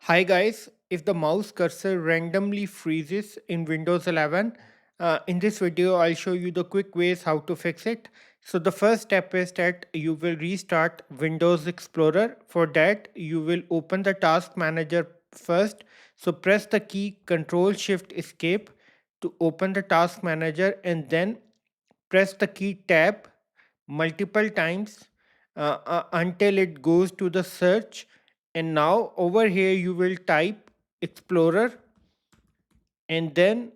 Hi guys, if the mouse cursor randomly freezes in Windows 11, in this video I'll show you the quick ways how to fix it. So the first step is that you will restart Windows Explorer. For that you will open the task manager first. So press the key Control Shift Escape to open the task manager, and then press the key Tab multiple times until it goes to the search. And now over here you will type Explorer, and then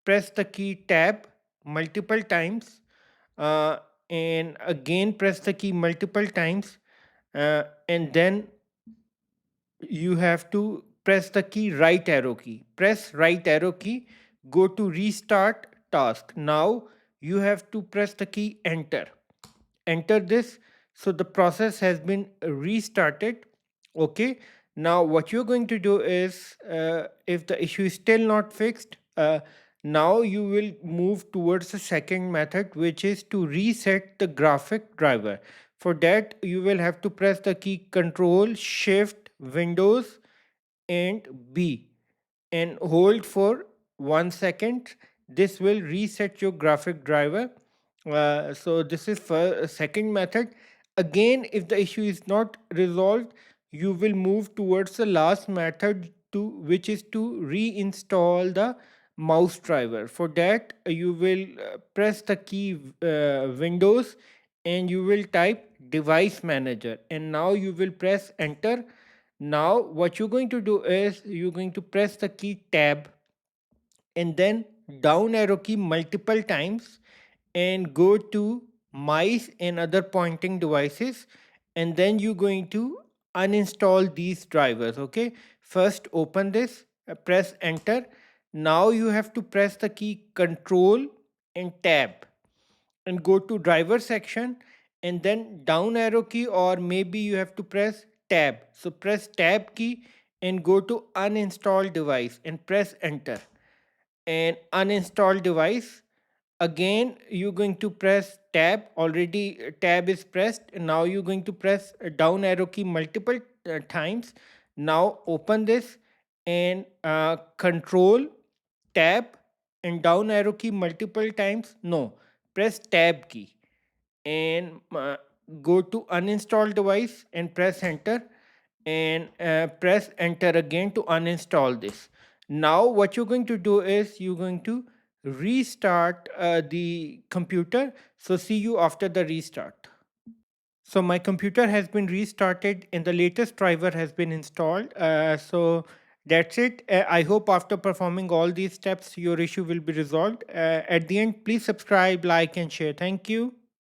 press the key Tab multiple times, uh, and again press the key multiple times, and then you have to press the key right arrow key. Press right arrow key, go to restart task. Now you have to press the key enter. Enter this. So the process has been restarted. Okay. Now what you're going to do is, if the issue is still not fixed, now you will move towards the second method, which is to reset the graphic driver. For that you will have to press the key Control Shift Windows and B and hold for 1 second. This will reset your graphic driver. So this is for second method. Again, if the issue is not resolved, you will move towards the last method, to which is to reinstall the mouse driver. For that you will press the key Windows, and you will type device manager, and now you will press enter. Now what you're going to do is you're going to press the key tab and then down arrow key multiple times, and go to mice and other pointing devices, and then you're going to uninstall these drivers. Okay, first open this, press enter. Now you have to press the key control and tab and go to driver section, and then down arrow key, or maybe you have to press tab. So press tab key and go to uninstall device and press enter and uninstall device. Again you're going to press tab. Already tab is pressed, and now you're going to press down arrow key multiple times. Now open this and control tab and down arrow key multiple times. No, press tab key and go to uninstall device and press enter, and press enter again to uninstall this. Now what you're going to do is you're going to restart the computer. So see you after the restart. So my computer has been restarted and the latest driver has been installed. So that's it. I hope after performing all these steps, your issue will be resolved. At the end, please subscribe, like, and share. Thank you.